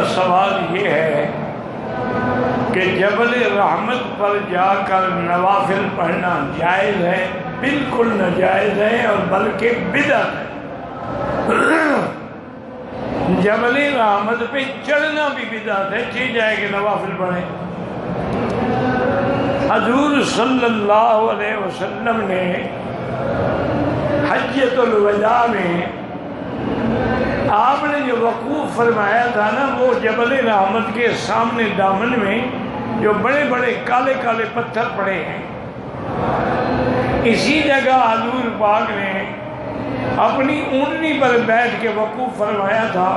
سوال یہ ہے کہ جبل رحمت پر جا کر نوافل پڑھنا جائز ہے؟ بالکل ناجائز ہے اور بلکہ بدعت ہے۔ جبل رحمت پہ چڑھنا بھی بدعت ہے، ٹھیک جائے کہ نوافل پڑھیں۔ حضور صلی اللہ علیہ وسلم نے حجۃ الوداع میں آپ نے جو وقوف فرمایا تھا نا، وہ جبل رحمت کے سامنے دامن میں جو بڑے بڑے کالے کالے پتھر پڑے ہیں، اسی جگہ حضور پاک نے اپنی اونٹنی پر بیٹھ کے وقوف فرمایا تھا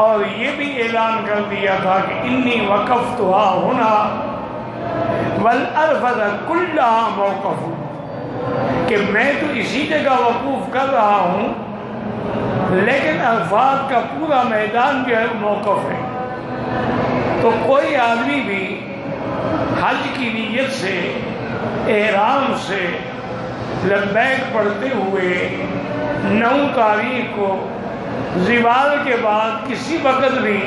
اور یہ بھی اعلان کر دیا تھا کہ انی وقفتھا ہنا والارض کلھا موقف، کہ میں تو اسی جگہ وقوف کر رہا ہوں لیکن عرفات کا پورا میدان جو ہے موقف ہے۔ تو کوئی آدمی بھی حج کی نیت سے احرام سے لبیک پڑھتے ہوئے 9 تاریخ کو زوال کے بعد کسی وقت بھی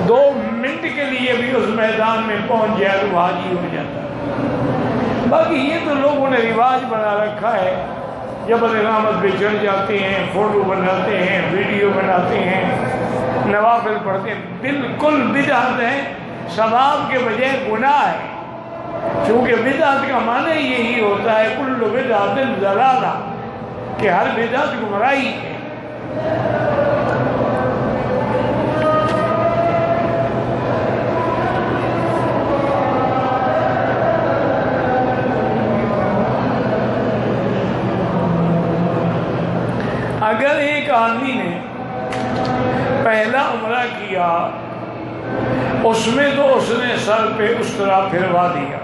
2 منٹ کے لیے بھی اس میدان میں پہنچ جائے تو حاجی ہو جاتا ہے۔ باقی یہ تو لوگوں نے رواج بنا رکھا ہے، جبل رحمت پہ چڑھ جاتے ہیں، فوٹو بناتے ہیں، ویڈیو بناتے ہیں، نوافل پڑھتے ہیں، بالکل بدعت ہے، ثواب کے بجائے گناہ ہے۔ چونکہ بدعت کا معنی یہی ہوتا ہے کل بدعت ضلالہ، کہ ہر بدعت گمراہی ہے۔ اگر ایک آدمی نے پہلا عمرہ کیا، اس میں تو اس نے سر پہ اس طرح پھروا دیا،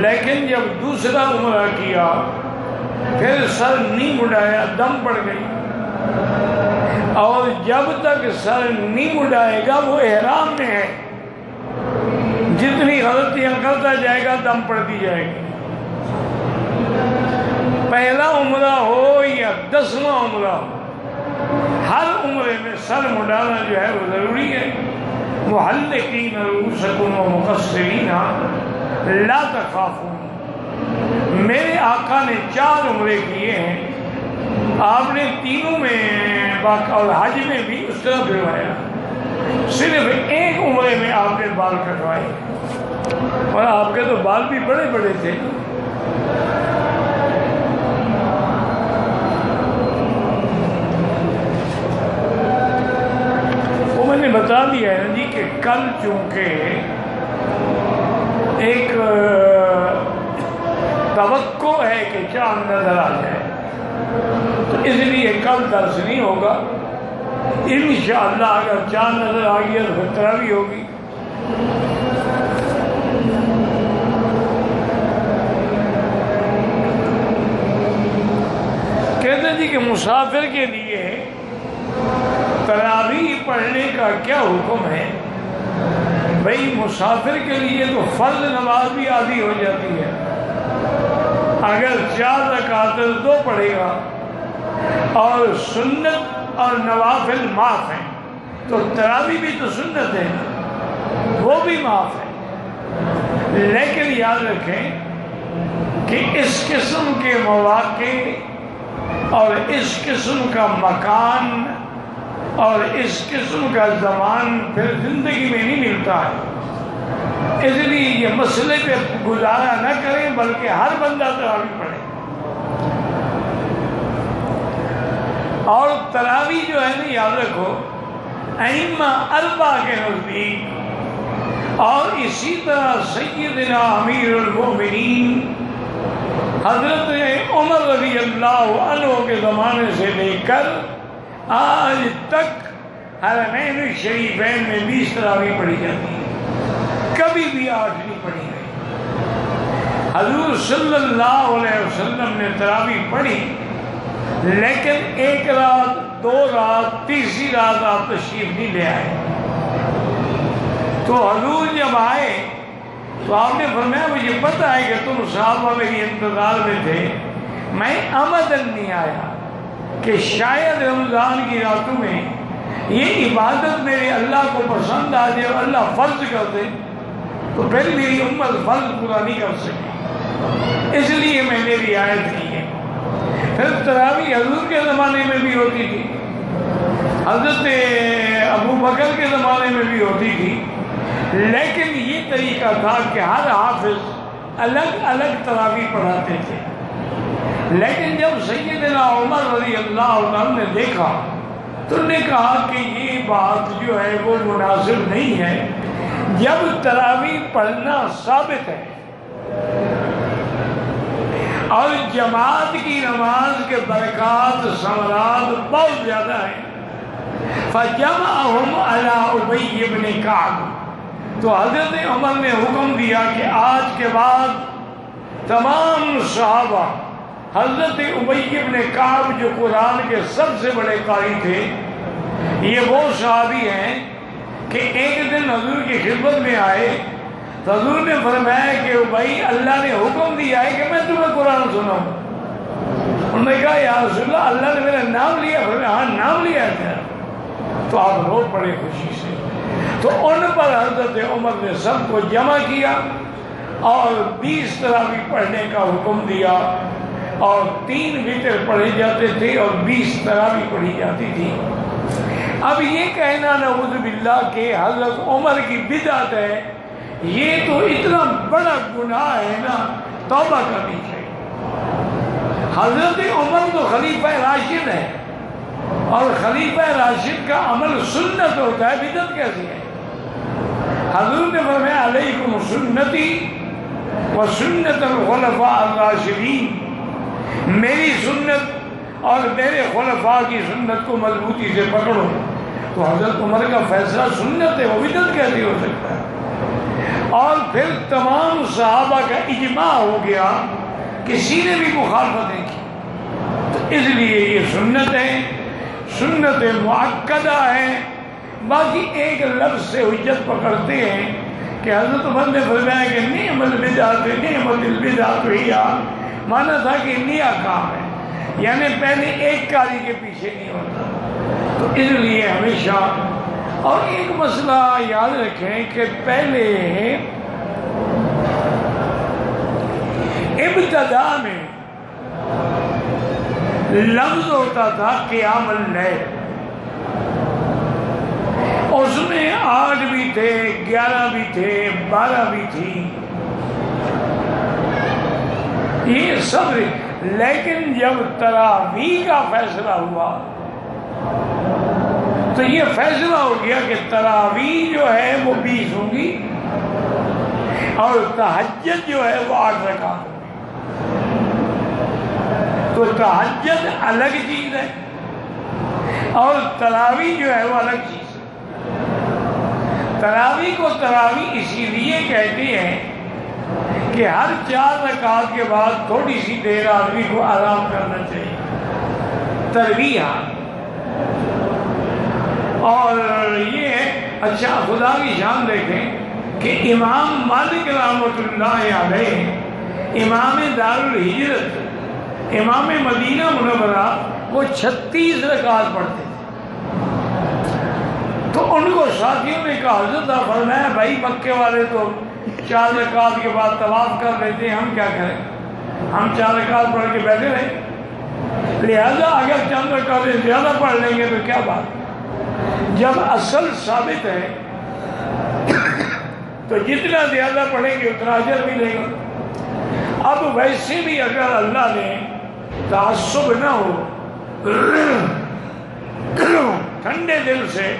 لیکن جب دوسرا عمرہ کیا پھر سر نہیں مڑایا، دم پڑ گئی، اور جب تک سر نہیں مڑائے گا وہ احرام میں ہے، جتنی غلطیاں کرتا جائے گا دم پڑتی جائے گی۔ پہلا عمرہ ہو یا 10واں عمرہ ہو، ہر عمرے میں سر مڈانا جو ہے وہ ضروری ہے۔ محلقین رؤوسکم ومقصرین لا تخافون، میرے آقا نے 4 عمرے کیے ہیں، آپ نے تینوں میں اور حج میں بھی اس طرح پھروایا، صرف ایک عمرے میں آپ نے بال کٹوائے، اور آپ کے تو بال بھی بڑے بڑے تھے۔ میں نے بتا دیا ہے جی کہ کل چونکہ ایک توقع ہے کہ چاند نظر آ جائے، تو اس لیے کل درس نہیں ہوگا۔ انشاءاللہ اگر چاند نظر آ گیا تو پھر تراویح ہوگی۔ کہتے ہیں جی کہ مسافر کے لیے تراویح پڑھنے کا کیا حکم ہے؟ بھئی مسافر کے لیے تو فرض نماز بھی آدھی ہو جاتی ہے، اگر 4 رکعتیں 2 پڑھے گا اور سنت اور نوافل معاف ہیں، تو تراویح بھی تو سنت ہے، وہ بھی معاف ہے۔ لیکن یاد رکھیں کہ اس قسم کے مواقع اور اس قسم کا مکان اور اس قسم کا زمان پھر زندگی میں نہیں ملتا ہے، اس لیے یہ مسئلے پہ گزارا نہ کریں بلکہ ہر بندہ تراویح پڑھے۔ اور تراویح جو ہے نا، یاد رکھو ائمہ 4 کے نزدیک اور اسی طرح سیدنا امیر المؤمنین حضرت عمر رضی اللہ عنہ کے زمانے سے لے کر آج تک حرمین شریفین میں 20 تراویح پڑھی جاتی ہے۔ کبھی بھی 8 نہیں پڑھی گئی۔ حضور صلی اللہ علیہ وسلم نے تراویح پڑھی، لیکن 1 رات 2 رات تیسری رات آپ تشریف نہیں لے آئے۔ تو حضور جب آئے تو آپ نے فرمایا مجھے پتہ ہے کہ تم صحابہ میری انتظار میں تھے، میں عمدن نہیں آیا کہ شاید رمضان کی راتوں میں یہ عبادت میرے اللہ کو پسند آ جائے اور اللہ فرض کر دے تو پھر میری امت فرض پورا نہیں کر سکے، اس لیے میں نے رعایت کی ہے۔ پھر تراویح حضور کے زمانے میں بھی ہوتی تھی، حضرت ابو بکر کے زمانے میں بھی ہوتی تھی، لیکن یہ طریقہ تھا کہ ہر حافظ الگ الگ تراویح پڑھاتے تھے۔ لیکن جب سیدنا عمر رضی اللہ عنہ نے دیکھا تو انہوں نے کہا کہ یہ بات جو ہے وہ مناسب نہیں ہے، جب تراویح پڑھنا ثابت ہے اور جماعت کی نماز کے برکات ثمرات بہت زیادہ ہیں، فَجَمَعَهُمْ عَلَىٰ أُبَيِّ بْنِ كَعْبٍ، تو حضرت عمر نے حکم دیا کہ آج کے بعد تمام صحابہ حضرت ابی بن کعب جو قرآن کے سب سے بڑے قاری تھے، یہ وہ صحابی ہیں کہ ایک دن حضور کی خدمت میں آئے تو حضور نے فرمایا کہ بھائی اللہ نے حکم دیا ہے کہ میں تمہیں قرآن سناؤں۔ انہوں نے کہا یا رسول اللہ، اللہ نے میرا نام لیا؟ فرمایا ہاں نام لیا ہے۔ تو آپ رو پڑے خوشی سے۔ تو ان پر حضرت عمر نے سب کو جمع کیا اور 20 تراویح پڑھنے کا حکم دیا، اور 3 وتر پڑھے جاتے تھے اور 20 تراویح پڑھی جاتی تھی۔ اب یہ کہنا نعوذ باللہ کہ حضرت عمر کی بدعت ہے، یہ تو اتنا بڑا گناہ ہے نا، توبہ کرنی چاہیے۔ حضرت عمر تو خلیفہ راشد ہے، اور خلیفہ راشد کا عمل سنت ہوتا ہے، بدعت کیسی ہے؟ حضور نے فرمایا علیکم سنتی و سنت الخلفاء الراشدین، میری سنت اور میرے خلفاء کی سنت کو مضبوطی سے پکڑو۔ تو حضرت عمر کا فیصلہ سنت ہے، وہ بدعت کیسی ہو سکتا ہے؟ اور پھر تمام صحابہ کا اجماع ہو گیا، کسی نے بھی مخالفت نہیں کی، تو اس لیے یہ سنت ہے، سنت مؤکدہ ہے۔ باقی ایک لفظ سے حجت پکڑتے ہیں کہ حضرت عمر نے فرمایا کہ نعم البدعۃ نعم البدعۃ ہی، مانا تھا کہ نیا کام ہے، یعنی پہلے ایک کاری کے پیچھے نہیں ہوتا۔ تو اس لیے ہمیشہ اور ایک مسئلہ یاد رکھیں کہ پہلے ابتدا میں لفظ ہوتا تھا قیام اللیل، اس میں 8 بھی تھے، 11 بھی تھے، 12 بھی تھی، یہ سب۔ لیکن جب تراویح کا فیصلہ ہوا تو یہ فیصلہ ہو گیا کہ تراویح جو ہے وہ 20 ہوں گی اور تہجد جو ہے وہ 8 رکعت ہوگی۔ تو تہجد الگ چیز ہے اور تراویح جو ہے وہ الگ چیز ہے۔ تراویح کو تراویح اسی لیے کہتے ہیں کہ ہر 4 رکعت کے بعد تھوڑی سی دیر آدمی کو آرام کرنا چاہیے، ترویح۔ اور یہ اچھا خدا کی شان دیکھیں کہ امام مالک رحمۃ اللہ علیہ، امام دار الہجرت، امام مدینہ منورہ، وہ 36 رکعت پڑھتے تھے۔ تو ان کو ساتھیوں نے کہا، حضرت فرمایا بھائی مکے والے تو 4 رکعت کے بعد طواف کر لیتے ہیں، ہم کیا کریں؟ ہم 4 رکعت پڑھ کے بیٹھے رہے، لہذا اگر چند رکعتیں زیادہ پڑھ لیں گے تو کیا بات؟ جب اصل ثابت ہے تو جتنا زیادہ پڑھیں گے اتنا اجر ملے گا۔ اب ویسے بھی اگر اللہ نے تعصب نہ ہو، ٹھنڈے دل سے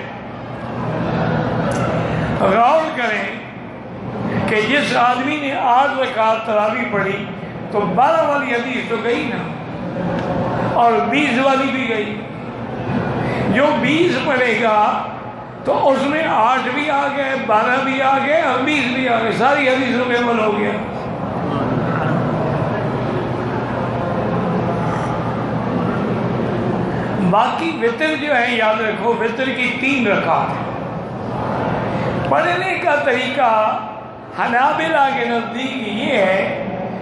غور کریں کہ جس آدمی نے 8 رکعت تراویح پڑھی تو 12 والی حدیث تو گئی نا، اور 20 والی بھی گئی۔ جو 20 پڑھے گا تو اس میں 8 بھی آ گئے، 12 بھی آ گئے اور 20 بھی آ گئے، ساری حدیثوں پہ عمل ہو گیا۔ باقی وطر جو ہے یاد رکھو، وطر کی 3 رکعت ہے۔ پڑھنے کا طریقہ حنابلہ کے نزدیک یہ ہے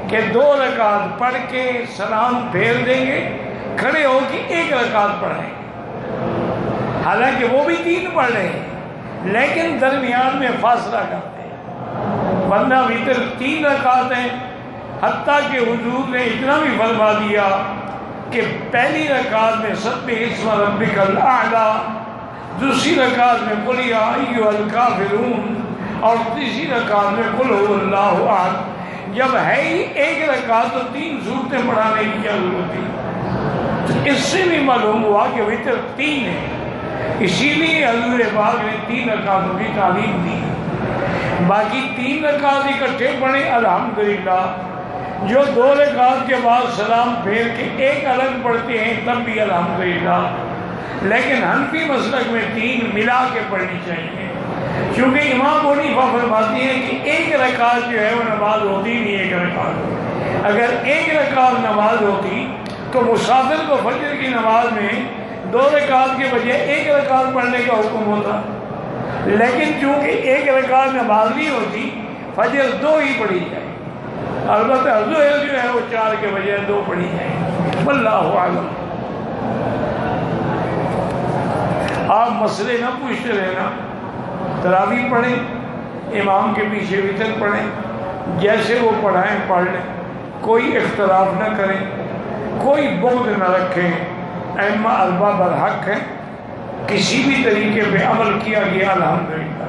کہ 2 رکعت پڑھ کے سلام پھیر دیں گے، کھڑے ہو کے 1 رکعت پڑھیں گے، حالانکہ وہ بھی 3 پڑھ رہے ہیں لیکن درمیان میں فاصلہ کرتے ہیں، ورنہ وطر 3 رکعت ہیں۔ حتیٰ کہ حضور نے اتنا بھی فرما دیا کہ پہلی رکعت میں سبح اسم ربک الاعلیٰ، دوسری رکعت میں قل یا ایھا الکافرون، اور تیسری رکعت میں قل ھو اللہ احد۔ جب ہے ہی 1 رکعت تو 3 صورتیں پڑھانے کی کیا ضرورت تھی؟ اس سے بھی معلوم ہوا کہ وطر 3 ہے، اسی لیے حضور پاک نے 3 رکعتوں کی تعلیم دی۔ باقی 3 رکعت اکٹھے پڑھیں الحمدللہ، جو 2 رکعت کے بعد سلام پھیر کے 1 الگ پڑھتے ہیں تب بھی الحمدللہ، لیکن حنفی مسلک میں 3 ملا کے پڑھنی چاہیے، کیونکہ امام ابو حنیفہ فرماتے ہیں کہ 1 رکعت جو ہے وہ نماز ہوتی نہیں، 1 رکعت اگر 1 رکعت نماز ہوتی تو مسافر کو فجر کی نماز میں 2 رکعت کے بجائے 1 رکعت پڑھنے کا حکم ہوتا، لیکن چونکہ 1 رکعت نماز نہیں ہوتی فجر 2 ہی پڑھی جائے، البتہ ظہر جو ہے وہ 4 کے بجائے 2 پڑھی جائے۔ واللہ اعلم۔ آپ مسئلے نہ پوچھتے رہنا، تراویح پڑھیں، امام کے پیچھے وطر پڑھیں، جیسے وہ پڑھائیں پڑھ لیں، کوئی اختلاف نہ کریں، کوئی بغض نہ رکھیں، ائمہ اربعہ برحق ہیں، کسی بھی طریقے پہ عمل کیا گیا الحمدللہ۔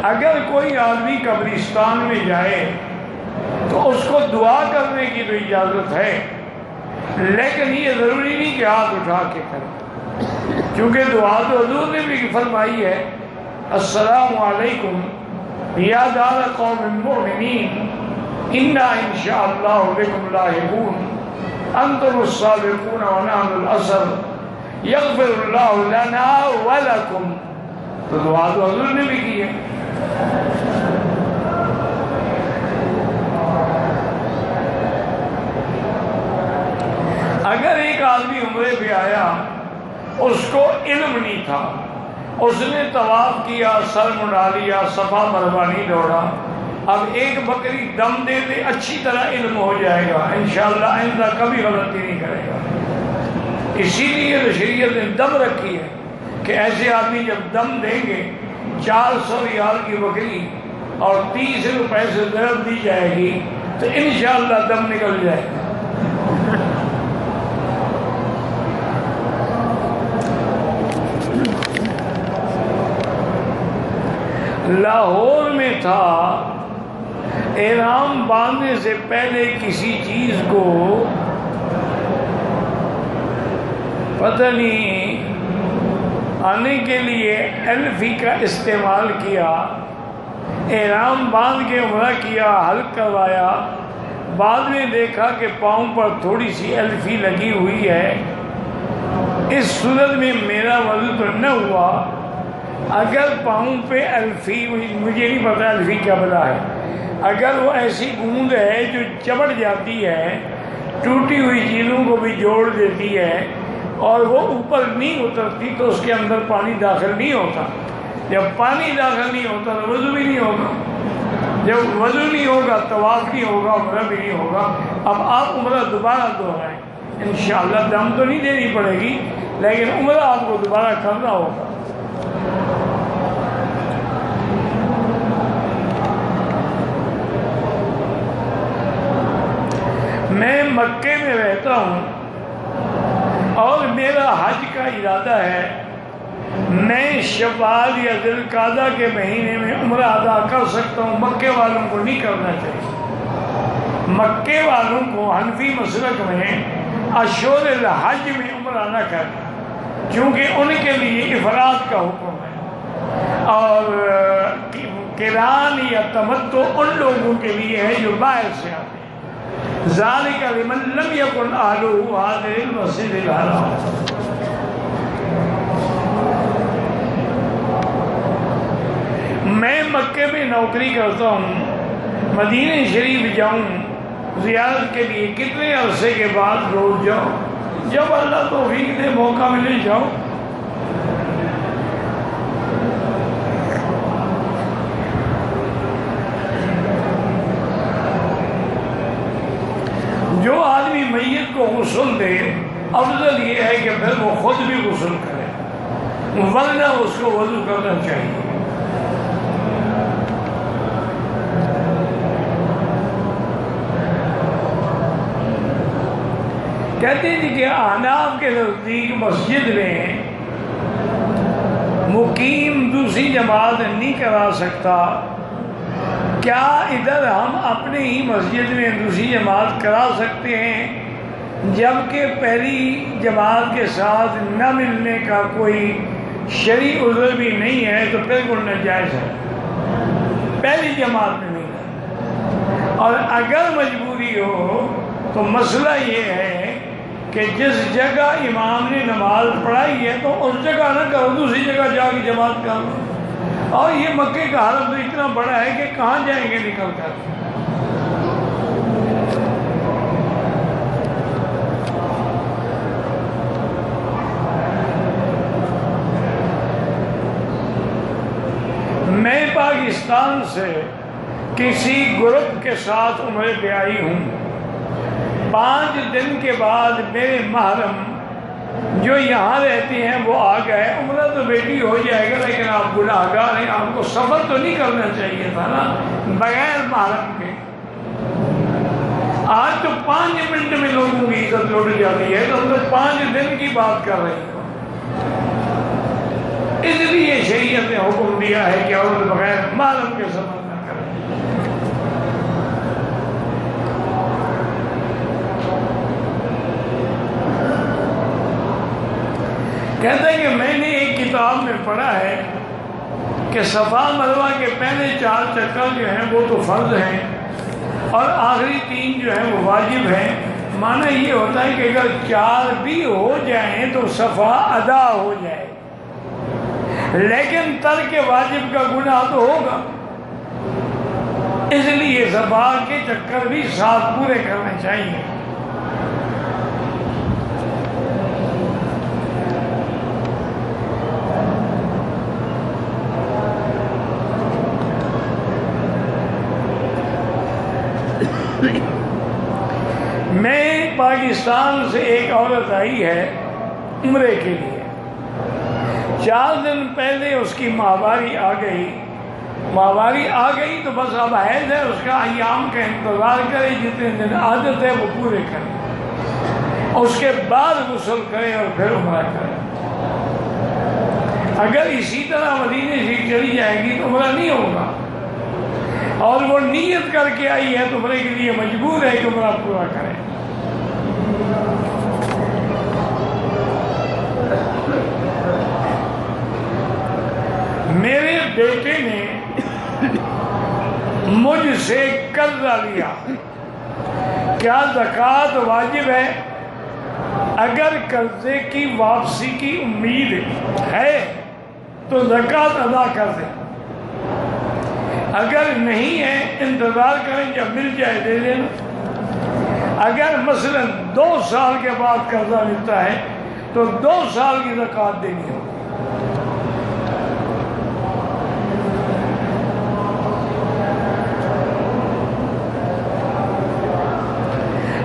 اگر کوئی آدمی قبرستان میں جائے تو اس کو دعا کرنے کی تو اجازت ہے، لیکن یہ ضروری نہیں کہ ہاتھ اٹھا کے کریں، کیونکہ دعا تو حضور نے بھی فرمائی ہے، السلام علیکم یا دار قوم المؤمنین انا انشاءاللہ بکم لاحقون انتم السابقون ونحن الاثر یغفر اللہ لنا ولکم۔ تو دعا تو حضور نے بھی کی ہے۔ اگر ایک آدمی عمرے پہ آیا، اس کو علم نہیں تھا، اس نے طواف کیا، سر مڈا لیا، صفا مروا نہیں دوڑا، اب ایک بکری دم دے دے، اچھی طرح علم ہو جائے گا، انشاءاللہ آئندہ کبھی غلطی نہیں کرے گا۔ اسی لیے تو شریعت نے دم رکھی ہے کہ ایسے آدمی جب دم دیں گے 400 ریال کی بکری اور 30 روپے سے ضرب دی جائے گی تو انشاءاللہ دم نکل جائے گا۔ لاہور میں تھا، احرام باندھنے سے پہلے کسی چیز کو پتہ نہیں آنے کے لیے الفی کا استعمال کیا، احرام باندھ کے عمرہ کیا، حلق کروایا، بعد میں دیکھا کہ پاؤں پر تھوڑی سی الفی لگی ہوئی ہے، اس صورت میں میرا وضو تو نہ ہوا۔ اگر پاؤں پہ الفی، مجھے نہیں پتا الفی کیا بلا ہے، اگر وہ ایسی گوند ہے جو چبڑ جاتی ہے، ٹوٹی ہوئی چیزوں کو بھی جوڑ دیتی ہے اور وہ اوپر نہیں اترتی تو اس کے اندر پانی داخل نہیں ہوتا، جب پانی داخل نہیں ہوتا تو وضو بھی نہیں ہوگا، جب وضو نہیں ہوگا طواف نہیں ہوگا، عمرہ بھی نہیں ہوگا۔ اب آپ عمرہ دوبارہ دہرائیں، انشاءاللہ دم تو نہیں دینی پڑے گی لیکن عمرہ آپ کو دوبارہ کرنا ہوگا۔ میں مکے میں رہتا ہوں اور میرا حج کا ارادہ ہے، میں شوال یا ذی القعدہ کے مہینے میں عمرہ ادا کر سکتا ہوں، مکے والوں کو نہیں کرنا چاہیے۔ مکے والوں کو حنفی مسلک میں اشہر الحج میں عمرہ نہ کرنا، کیونکہ ان کے لیے افراد کا حکم ہے، اور قران یا تمتع ان لوگوں کے لیے ہے جو باہر سے آتے ہیں۔ ذالک لمن لم یکن اہلہ حاضر المسجد الحرام۔ نوکری کرتا ہوں، مدینہ شریف جاؤں زیارت کے لیے کتنے عرصے کے بعد روز جاؤ؟ جب اللہ توفیق دے، موقع ملے جاؤ۔ جو آدمی میت کو غسل دے، افضل یہ ہے کہ پھر وہ خود بھی غسل کرے، ورنہ اس کو وضو کرنا چاہیے۔ کہتے ہیں کہ احناف کے نزدیک مسجد میں مقیم دوسری جماعت نہیں کرا سکتا، کیا ادھر ہم اپنے ہی مسجد میں دوسری جماعت کرا سکتے ہیں جبکہ پہلی جماعت کے ساتھ نہ ملنے کا کوئی شرعی عذر بھی نہیں ہے؟ تو بالکل ناجائز ہے، پہلی جماعت میں نہیں ہے۔ اور اگر مجبوری ہو تو مسئلہ یہ ہے کہ جس جگہ امام نے نماز پڑھائی ہے تو اس جگہ نہ کرو، دوسری جگہ جا کے جماعت کر لو۔ اور یہ مکے کا حرم تو اتنا بڑا ہے کہ کہاں جائیں گے نکل کر؟ میں پاکستان سے کسی گروپ کے ساتھ عمرے پہ آئی ہوں، 5 دن کے بعد میرے محرم جو یہاں رہتے ہیں وہ آ گئے، عمرہ تو بیٹی ہو جائے گا لیکن آپ گناہگار ہیں، آپ کو سفر تو نہیں کرنا چاہیے تھا نا بغیر محرم کے۔ آج تو 5 منٹ میں لوگوں کی عزت لوٹ جاتی ہے، تو ہم تو 5 دن کی بات کر رہے ہیں۔ اس لیے شریعت نے حکم دیا ہے کہ عورت بغیر محرم کے سفر نہ کرے۔ کہتے ہیں کہ میں نے ایک کتاب میں پڑھا ہے کہ صفا مروہ کے پہلے 4 چکر جو ہیں وہ تو فرض ہیں اور آخری 3 جو ہیں وہ واجب ہیں۔ معنی یہ ہوتا ہے کہ اگر 4 بھی ہو جائیں تو صفا ادا ہو جائے، لیکن ترک واجب کا گناہ تو ہوگا، اس لیے صفا کے چکر بھی 7 پورے کرنے چاہیے۔ میں پاکستان سے ایک عورت آئی ہے عمرے کے لیے، 4 دن پہلے اس کی ماہواری آ گئی تو بس اب حیض ہے، اس کا ایام کا انتظار کرے، جتنے دن عادت ہے وہ پورے کرے، اس کے بعد غسل کرے اور پھر عمرہ کرے۔ اگر اسی طرح مدینے سے چلی جائے گی تو عمرہ نہیں ہوگا، اور وہ نیت کر کے آئی ہے تو عمرے کے لیے مجبور ہے کہ عمرہ پورا کرے۔ میرے بیٹے نے مجھ سے قرضہ لیا، کیا زکوٰۃ واجب ہے؟ اگر قرضے کی واپسی کی امید ہے تو زکوٰۃ ادا کر دیں، اگر نہیں ہے انتظار کریں جب مل جائے دے دینا۔ اگر مثلا 2 سال کے بعد قرضہ ملتا ہے تو 2 سال کی زکوٰۃ دینی ہوگی۔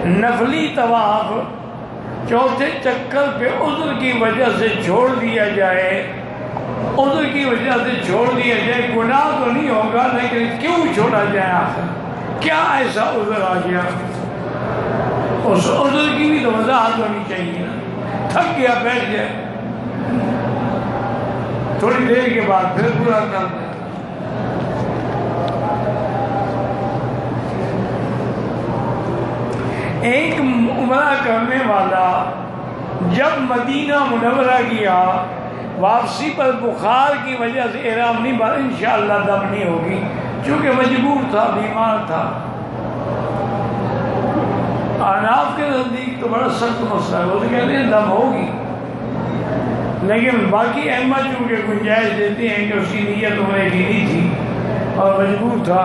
نفلی طواف 4تھے چکر پہ عذر کی وجہ سے چھوڑ دیا جائے، عذر کی وجہ سے چھوڑ دیا جائے، گناہ تو نہیں ہوگا، لیکن کیوں چھوڑا جائے؟ آخر کیا ایسا عذر آ گیا؟ اس عذر کی بھی تو وضاحت ہونی چاہیے نا۔ تھک گیا بیٹھ گیا، تھوڑی دیر کے بعد پھر پورا کر دیں۔ ایک عمرہ کرنے والا جب مدینہ منورہ گیا، واپسی پر بخار کی وجہ سے احرام نہیں باندھا، انشاءاللہ دم نہیں ہوگی، چونکہ مجبور تھا، بیمار تھا۔ احناف کے نزدیک تو بڑا سخت مسئلہ ہے، وہ تو کہتے ہیں دم ہوگی، لیکن باقی ائمہ چونکہ گنجائش دیتے ہیں کہ اس کی نیت عمرے کی نہیں تھی اور مجبور تھا،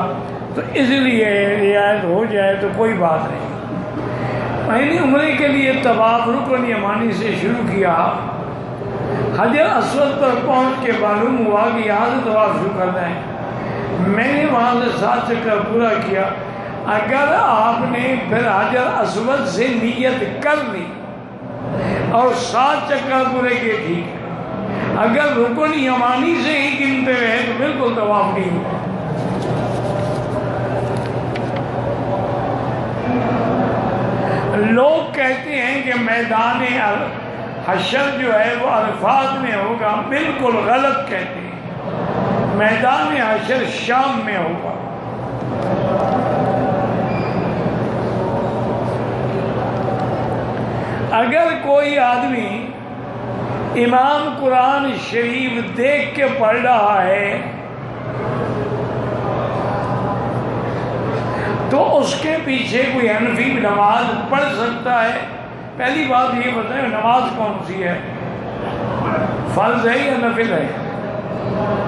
تو اس لیے رعایت ہو جائے تو کوئی بات نہیں۔ میں نے عمرے کے لیے طواف رکن یمانی سے شروع کیا، حجر اسود پر پہنچ کے معلوم ہوا کہ یہاں سے طواف شروع کرنا ہے۔ میں نے وہاں سے 7 چکر پورا کیا۔ اگر آپ نے پھر حجر اسود سے نیت کر لی اور 7 چکر پورے کیے، ٹھیک ہے۔ اگر رکن یمانی سے ہی گنتے رہے تو بالکل طواف نہیں ہوا۔ لوگ کہتے ہیں کہ میدان حشر جو ہے وہ عرفات میں ہوگا، بالکل غلط کہتے ہیں۔ میدان حشر شام میں ہوگا۔ اگر کوئی آدمی امام قرآن شریف دیکھ کے پڑھ رہا ہے تو اس کے پیچھے کوئی حنفی نماز پڑھ سکتا ہے؟ پہلی بات یہ بتائیں، نماز کون سی ہے؟ فرض ہے یا نفل ہے؟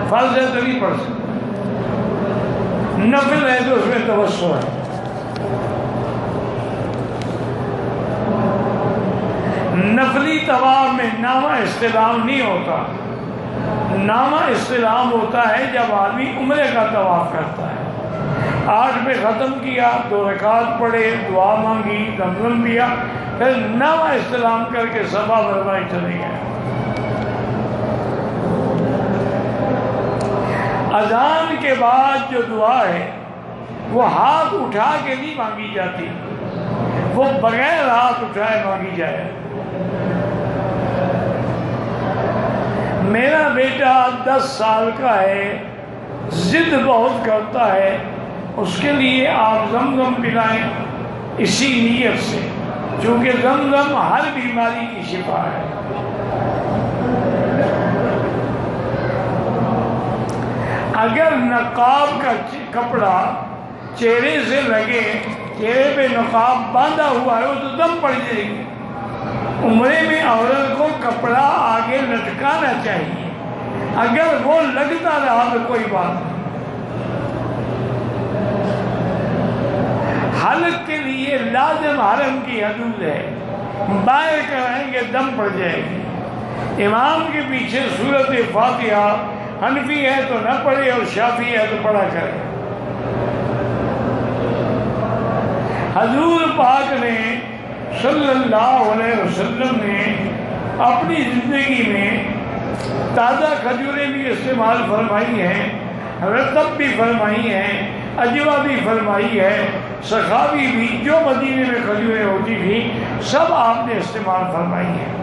فرض ہے تو نہیں پڑھ سکتا، نفل ہے تو اس میں توسع ہے۔ نفلی طواف میں نامہ استلام نہیں ہوتا، نامہ استلام ہوتا ہے جب آدمی عمرے کا طواف کرتا ہے۔ 8 پہ ختم کیا، 2 رکعت پڑھے، دعا مانگی، زمزم پیا، پھر نامہ استلام کر کے صفا مروا چلے گئے۔ اذان کے بعد جو دعا ہے وہ ہاتھ اٹھا کے نہیں مانگی جاتی، وہ بغیر ہاتھ اٹھائے مانگی جائے۔ میرا بیٹا 10 سال کا ہے، ضد بہت کرتا ہے، اس کے لیے آپ زمزم پلائیں اسی نیت سے، چونکہ زمزم ہر بیماری کی شفا ہے۔ اگر نقاب کا کپڑا چہرے سے لگے، چہرے پہ نقاب باندھا ہوا ہے، وہ تو دم پڑ جائے گی۔ عمرے میں عورت کو کپڑا آگے لٹکانا چاہیے، اگر وہ لگتا رہا تو کوئی بات نہیں۔ حلق کے لیے لازم حرم کی حدود ہے، باہر کرائیں گے دم پڑ جائے گی۔ امام کے پیچھے سورۃ فاتحہ حنفی ہے تو نہ پڑھے اور شافعی ہے تو پڑھا کرے۔ حضور پاک نے صلی اللہ علیہ وسلم نے اپنی زندگی میں تازہ کھجوریں بھی استعمال فرمائی ہیں، رطب بھی فرمائی ہیں، اجوا بھی فرمائی ہے، سخاوی بھی، جو مدینے میں کھجوریں ہوتی تھیں سب آپ نے استعمال فرمائی ہیں۔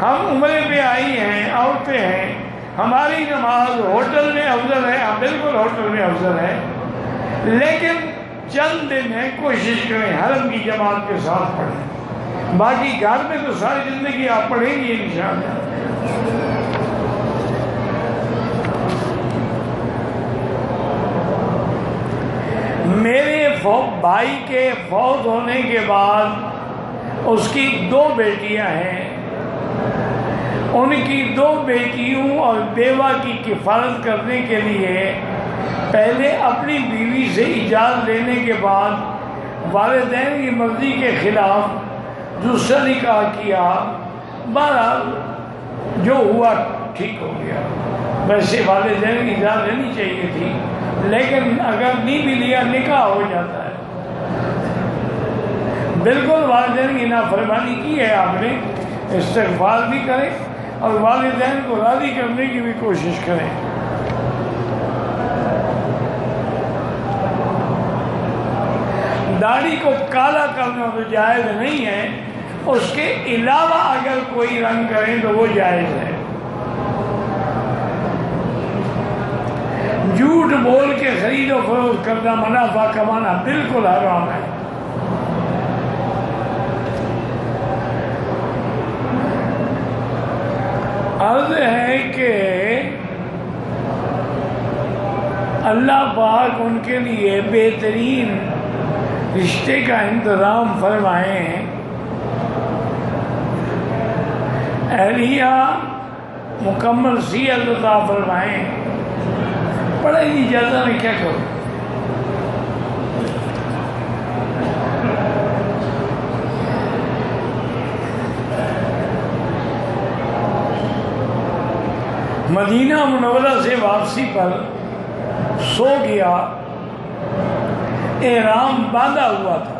ہم عمرے پہ آئی ہیں، عورتیں ہیں، ہماری نماز ہوٹل میں افضل ہے، ہاں بالکل ہوٹل میں افضل ہے، لیکن چند دن ہے، کوشش کریں حرم کی جماعت کے ساتھ پڑھیں، باقی گھر میں تو ساری زندگی آپ پڑھیں گی انشاءاللہ۔ میرے بھائی کے فوت ہونے کے بعد اس کی 2 بیٹیاں ہیں، ان کی 2 بیٹیوں اور بیوہ کی کفالت کرنے کے لیے پہلے اپنی بیوی سے اجازت لینے کے بعد والدین کی مرضی کے خلاف دوسرا نکاح کیا۔ بہرحال جو ہوا ٹھیک ہو گیا، ویسے والدین کی اجازت لینی چاہیے تھی، لیکن اگر نہیں بھی لیا نکاح ہو جاتا ہے۔ بالکل والدین کی نافرمانی کی ہے آپ نے، استغفار بھی کریں اور والدین کو راضی کرنے کی بھی کوشش کریں۔ داڑھی کو کالا کرنا تو جائز نہیں ہے، اس کے علاوہ اگر کوئی رنگ کریں تو وہ جائز ہے۔ جھوٹ بول کے خرید و فروخت کرنا، منافع کمانا بالکل حرام ہے۔ عرض ہے کہ اللہ پاک ان کے لیے بہترین رشتے کا انتظام فرمائیں، اہلیہ مکمل سیرت عطا فرمائیں. پڑھے نہیں جاتا میں کیا کروں. مدینہ منورہ سے واپسی پر سو گیا. احرام باندھا ہوا تھا.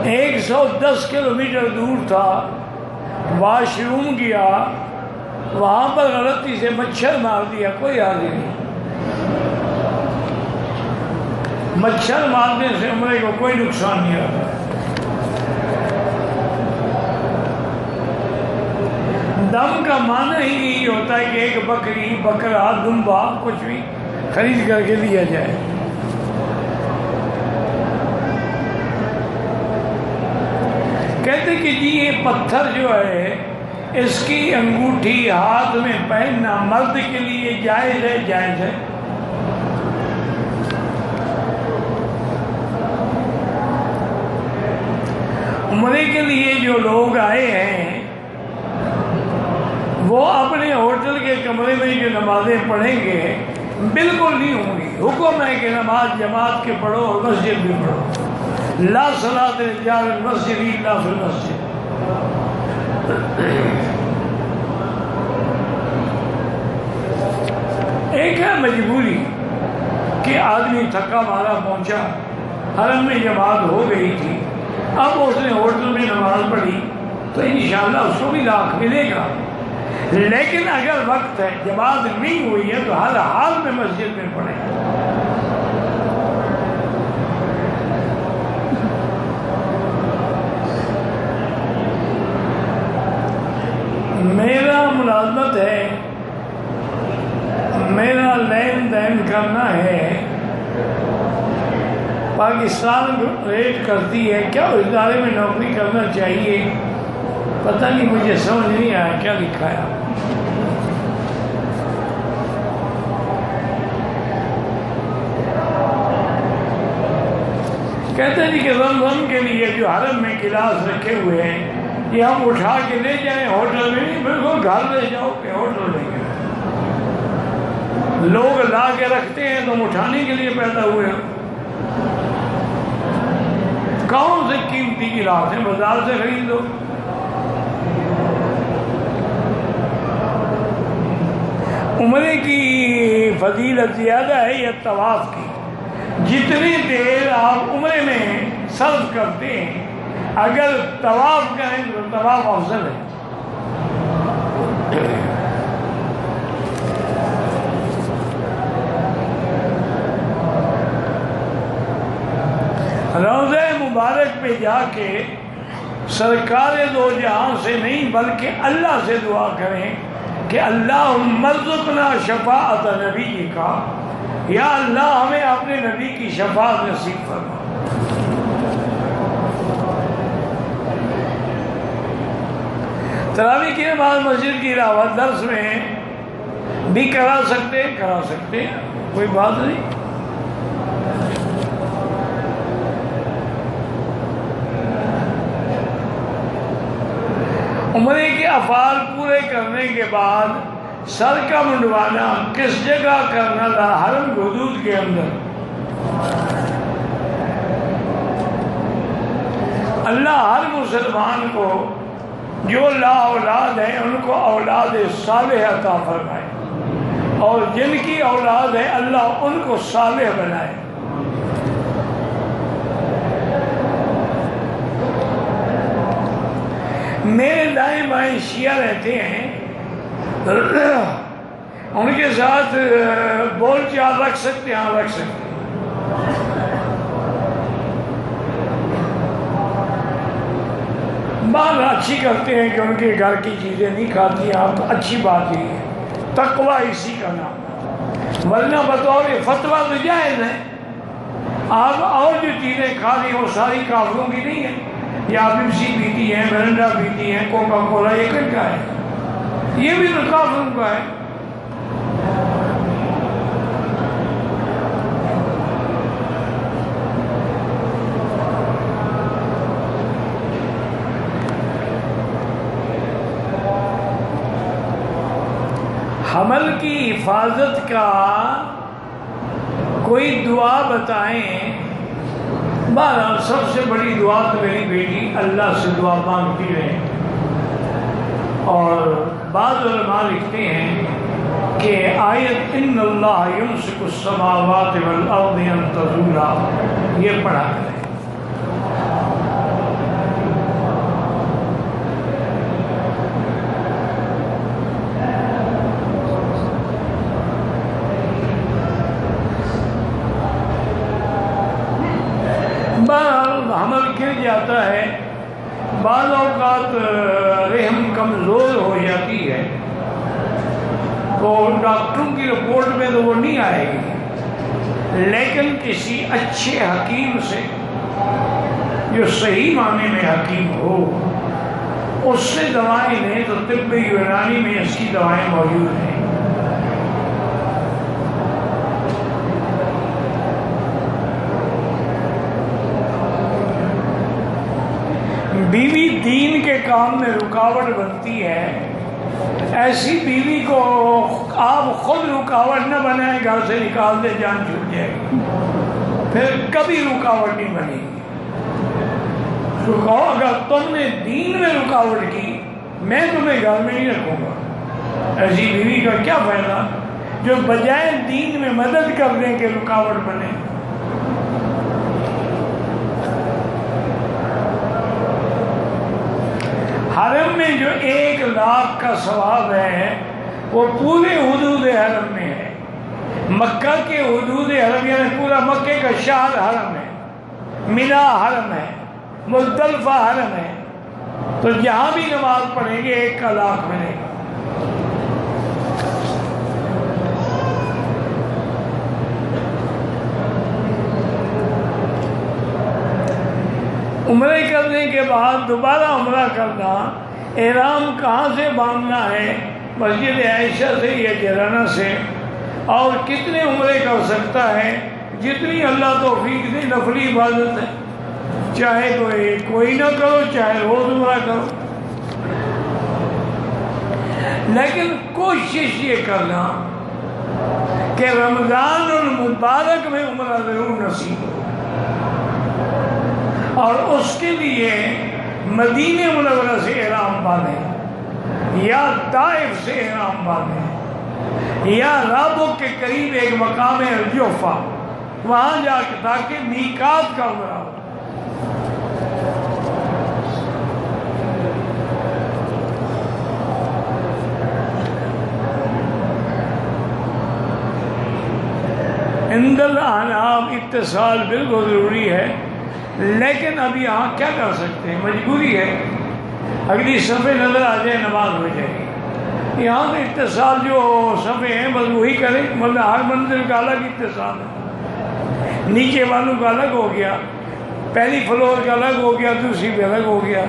110 کلومیٹر دور تھا. واش روم گیا, وہاں پر غلطی سے مچھر مار دیا. کوئی حاضر نہیں. مچھر مارنے سے عمرے کو کوئی نقصان نہیں ہوتا. دم کا معنی ہی یہی ہوتا ہے کہ ایک بکری, بکرا, دمبا کچھ بھی خرید کر کے لیا جائے. کہتے کہ جی یہ پتھر جو ہے اس کی انگوٹھی ہاتھ میں پہننا مرد کے لیے جائز ہے. جائز ہے. عمرے کے لیے جو لوگ آئے ہیں وہ اپنے ہوٹل کے کمرے میں جو نمازیں پڑھیں گے بالکل نہیں ہوں گی. حکم ہے کہ نماز جماعت کے پڑھو اور مسجد بھی پڑھو. لا صلاۃ للرجال فی المسجد الا فی المسجد. ایک ہے مجبوری کہ آدمی تھکا مارا پہنچا, حرم میں جماعت ہو گئی تھی, اب اس نے ہوٹل میں نماز پڑھی تو انشاءاللہ اس کو بھی لاکھ ملے گا. لیکن اگر وقت ہے جماعت نہیں ہوئی ہے تو ہر حال میں مسجد میں پڑھے. میرا ملازمت ہے, میرا لین دین کرنا ہے. پاکستان ریٹ کرتی ہے کیا اس ادارے میں نوکری کرنا چاہیے. پتہ نہیں, مجھے سمجھ نہیں آیا کیا لکھا ہے. کہتے ہیں کہ زمزم کے لیے جو حرم میں گلاس رکھے ہوئے ہیں یہ ہم اٹھا کے لے جائیں ہوٹل میں نہیں, بالکل گھر لے جاؤ کہ ہوٹل لے گئے. لوگ لا کے رکھتے ہیں تم اٹھانے کے لیے پیدا ہوئے ہو. کون سے قیمتی گلاس ہیں, بازار سے خرید لو. عمرے کی فضیلت زیادہ ہے یا طواف کی. جتنی دیر آپ عمرے میں صرف کرتے ہیں اگر طواف کریں تو طواف افضل ہے. روضہ مبارک پہ جا کے سرکار دو جہاں سے نہیں بلکہ اللہ سے دعا کریں کہ اللہم ارزقنا شفاعت نبی کا, یا اللہ ہمیں اپنے نبی کی شفاعت نصیب فرما. تراویح کی نماز مسجد کی راوت درس میں بھی کرا سکتے ہیں, کوئی بات نہیں. عمرے کے افعال پورے کرنے کے بعد سر کا منڈوانا کس جگہ کرنا تھا؟ حرم کی حدود کے اندر. اللہ ہر مسلمان کو جو لا اولاد ہیں ان کو اولاد صالح عطا فرمائے, اور جن کی اولاد ہے اللہ ان کو صالح بنائے. میرے دائیں بائیں شیعہ رہتے ہیں, ان کے ساتھ بول چال رکھ سکتے ہیں؟ ہاں رکھ سکتے ہیں. بات اچھی کرتے ہیں کہ ان کے گھر کی چیزیں نہیں کھاتی ہیں, آپ اچھی بات یہی ہے, تقویٰ اسی کا نام. ورنہ بطور فتویٰ تو جائز ہے, آپ اور جو چیزیں کھا رہی ہیں وہ ساری کافروں کی نہیں ہیں. یا پیپسی پیتی ہیں, مرنڈا پیتی ہیں, کوکا کولا, یہ کن کا ہے؟ یہ بھی تو کافروں کا ہے. حمل کی حفاظت کا کوئی دعا بتائیں۔ بہرحال سب سے بڑی دعا تو میری بیٹی اللہ سے دعا مانگتی رہے، اور بعض علماء لکھتے ہیں کہ آیت ان اللہ یمسک السماوات والارض ان تزولا یہ پڑھا کریں۔ حمل گر جاتا ہے، بعض اوقات رحم کمزور ہو جاتی ہے، تو ڈاکٹروں کی رپورٹ میں تو وہ نہیں آئے گی، لیکن کسی اچھے حکیم سے جو صحیح معنی میں حکیم ہو اس سے دوائیں لیں، تو طب یونانی میں اس کی دوائیں موجود ہیں۔ بیوی دین کے کام میں رکاوٹ بنتی ہے، ایسی بیوی کو آپ خود رکاوٹ نہ بنائیں، گھر سے نکال دے جان چھوٹ جائے گی، پھر کبھی رکاوٹ نہیں بنے گی۔ اگر تم نے دین میں رکاوٹ کی، میں تمہیں گھر میں نہیں رکھوں گا۔ ایسی بیوی کا کیا فائدہ جو بجائے دین میں مدد کرنے کے رکاوٹ بنے۔ حرم میں جو 1,00,000 کا ثواب ہے وہ پورے حدود حرم میں ہے۔ مکہ کے حدود حرم یعنی پورا مکے کا شہر حرم ہے، مینا حرم ہے، مزدلفہ حرم ہے، تو جہاں بھی نماز پڑھیں گے 1 کا لاکھ ملے گا۔ عمرے کرنے کے بعد دوبارہ عمرہ کرنا، احرام کہاں سے باندھنا ہے؟ مسجد عائشہ سے یا جرانہ سے، اور کتنے عمرے کر سکتا ہے؟ جتنی اللہ توفیق دے، نفلی عبادت ہے، چاہے کوئی نہ کرو، چاہے روز عمرہ کرو، لیکن کوشش یہ کرنا کہ رمضان المبارک میں عمرہ ضرور نصیب ہو، اور اس کے لیے مدینہ منورہ سے احرام باندھیں، یا طائف سے احرام باندھیں، یا رابغ کے قریب ایک مقام ہے الجحفہ، وہاں جا کے تاکہ میقات کا عمرہ ہو۔ عند الاحناف اتصال بالکل ضروری ہے، لیکن اب یہاں کیا کر سکتے ہیں، مجبوری ہے، اگلی صفحے نظر آ جائے نماز ہو جائے گی۔ یہاں سے اتصال جو صفحے ہیں بس وہی کریں، مطلب ہر منزل کا الگ اتصال ہے، نیچے والوں کا الگ ہو گیا، پہلی فلور کا الگ ہو گیا، دوسری پہ الگ ہو گیا۔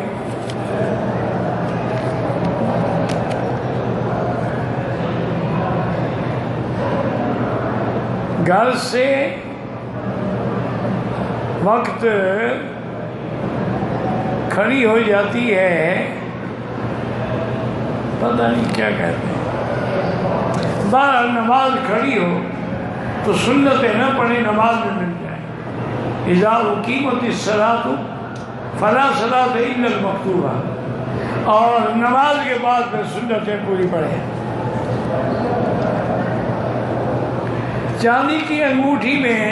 گھر سے وقت کھڑی ہو جاتی ہے، پتہ نہیں کیا کہتے ہیں، باہر نماز کھڑی ہو تو سنتیں نہ پڑھیں، نماز میں مل جائے۔ اذا اقیمت الصلاۃ فلا صلاۃ الا المکتوبہ، اور نماز کے بعد پھر سنتیں پوری پڑھیں۔ چاندی کی انگوٹھی میں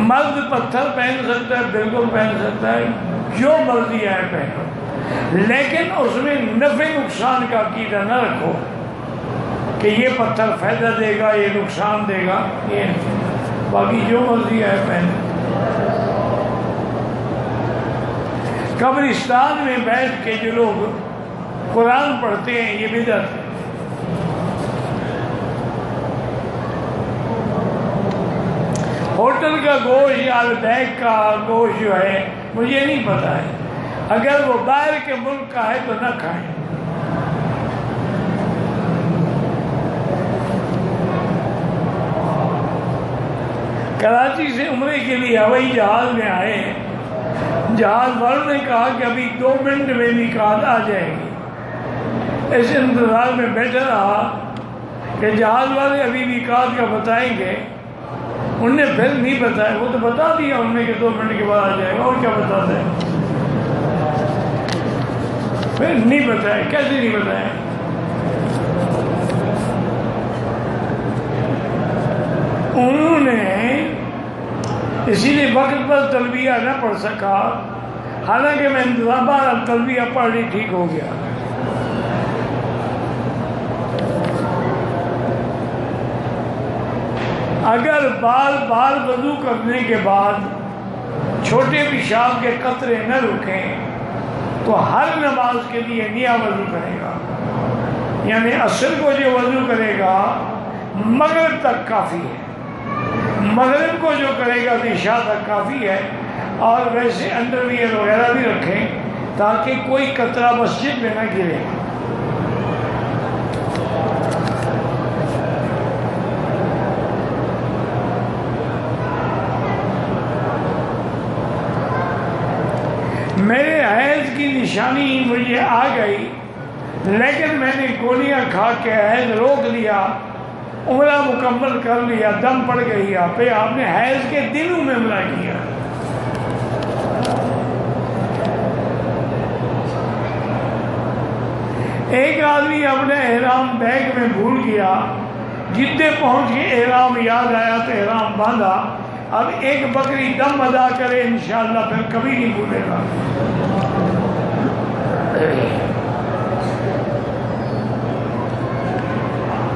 مرد پتھر پہن سکتا ہے، بالکل پہن سکتا ہے، جو مرضی ہے پہنو، لیکن اس میں نفع نقصان کا عقیدہ نہ رکھو کہ یہ پتھر فائدہ دے گا، یہ نقصان دے گا، یہ باقی جو مرضی ہے پہنو۔ قبرستان میں بیٹھ کے جو لوگ قرآن پڑھتے ہیں یہ بدعت ہے۔ ہوٹل کا گوشت یا بیگ کا گوشت جو ہے مجھے نہیں پتا ہے، اگر وہ باہر کے ملک کا ہے تو نہ کھائیں۔ کراچی سے عمرے کے لیے ہوائی جہاز میں آئے ہیں، جہاز والوں نے کہا کہ ابھی 2 منٹ میں میقات آ جائے گی، اس انتظار میں بیٹھا رہا کہ جہاز والے ابھی میقات کا بتائیں گے. انہوں نے پھر نہیں بتایا. وہ تو بتا دیا انہوں نے کہ 2 منٹ کے بعد آ جائے گا، اور کیا بتاتے ہیں. پھر نہیں بتایا. کیسے نہیں بتایا؟ انہوں نے اسی لیے وقت پر تلبیہ نہ پڑھ سکا، حالانکہ میں انتظامات تلبیہ پڑھ لی، ٹھیک ہو گیا. اگر بار بار وضو کرنے کے بعد چھوٹے پیشاب کے قطرے نہ رکیں تو ہر نماز کے لیے نیا وضو کرے گا. یعنی عصر کو جو وضو کرے گا مغرب تک کافی ہے، مغرب کو جو کرے گا تو عشاء تک کافی ہے. اور ویسے انڈر ویئر وغیرہ بھی رکھیں تاکہ کوئی قطرہ مسجد میں نہ گرے. میرے حیض کی نشانی مجھے آ گئی، لیکن میں نے گولیاں کھا کے حیض روک لیا، عمرہ مکمل کر لیا، دم پڑ گئی. پھر آپ نے حیض کے دنوں میں عمرہ کیا. ایک آدمی اپنے احرام بیگ میں بھول گیا، جدے پہنچ کے احرام یاد آیا تو احرام باندھا. اب ایک بکری دم ادا کرے انشاءاللہ پھر کبھی نہیں بھولے گا.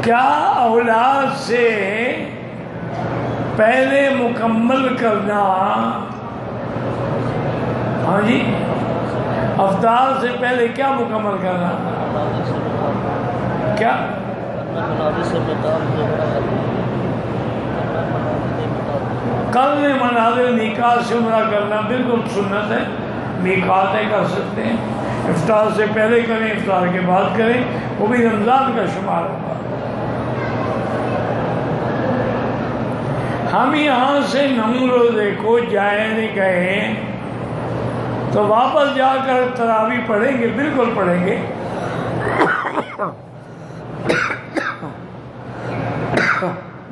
کیا اولاد سے پہلے مکمل کرنا، ہاں جی، افطار سے پہلے کیا مکمل کرنا؟ کیا قبل مناظر میقات سے عمرہ کرنا بالکل سنت ہے. میقات کر سکتے ہیں، افطار سے پہلے کریں، افطار کے بعد کریں، وہ بھی رمضان کا شمار ہوگا. ہم یہاں سے 9 روزے کو جائے نہیں گئے تو واپس جا کر تراویح پڑھیں گے، بالکل پڑھیں گے.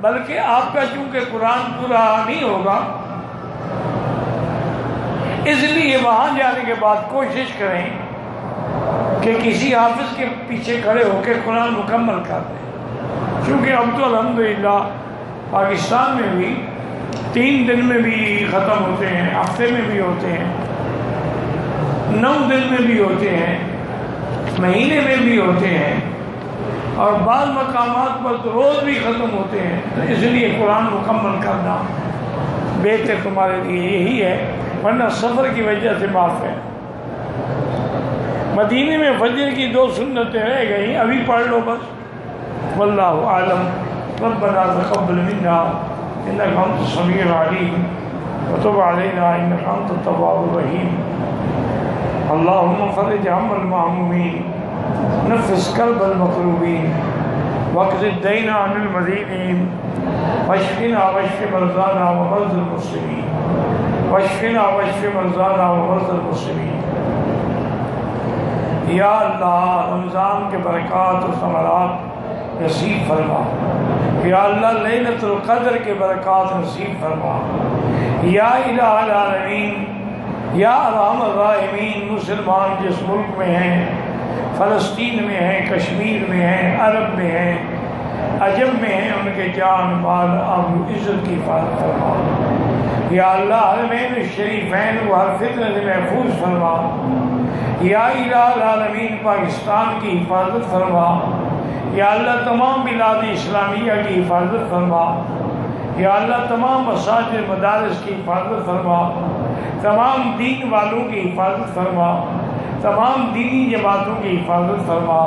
بلکہ آپ کا چونکہ قرآن پورا نہیں ہوگا، اس لیے وہاں جانے کے بعد کوشش کریں کہ کسی حافظ کے پیچھے کھڑے ہو کے قرآن مکمل کر دیں. کیونکہ اب تو الحمدللہ پاکستان میں بھی 3 دن میں بھی ختم ہوتے ہیں، ہفتے میں بھی ہوتے ہیں، 9 دن میں بھی ہوتے ہیں، مہینے میں بھی ہوتے ہیں، اور بعض مقامات پر تو روز بھی ختم ہوتے ہیں. تو اس لیے قرآن مکمل کرنا بہتر تمہارے لیے یہی ہے، ورنہ سفر کی وجہ سے معاف ہے. مدینے میں فجر کی 2 سنتیں رہ گئیں، ابھی پڑھ لو بس. واللہ اعلم. ربنا تقبل منا انك انت السميع العليم وتب علينا انك انت التواب الرحيم. اللهم فرج هم المهمومين، نفس كرب المكروبين، واقض الدين عن المدينين، واشفنا واشف مرضانا ومرضى المسلمين، واشفنا واشف مرضانا ومرضى المسلمين. یا اللہ رمضان کے برکات و ثمرات نصیب فرما. یا اللہ لیلۃ القدر کے برکات نصیب فرما. یا الہ العالمین، یا ارحم الراحمین، مسلمان جس ملک میں ہیں، فلسطین میں ہیں، کشمیر میں ہیں، عرب میں ہیں، عجم میں ہیں، ان کے جان مال آبرو عزت کی حفاظت فرما. یا اللہ حرمین الشریفین کو ہر فتنہ سے محفوظ فرما. یا الہ العالمین پاکستان کی حفاظت فرما. یا اللہ تمام بلاد اسلامیہ کی حفاظت فرما. یا اللہ تمام مساجد مدارس کی حفاظت فرما. تمام دین والوں کی حفاظت فرما. تمام دینی جماعتوں کی حفاظت فرما.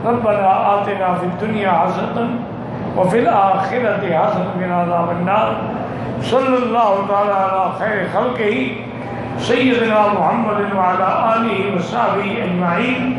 ربنا آتنا فی الدنیا حسنۃ وفی الآخرۃ حسنۃ وقنا عذاب النار. صلی اللہ تعالی علی خیر خلقہ سیدنا محمد وعلی آلہ وصحبہ اجمعین.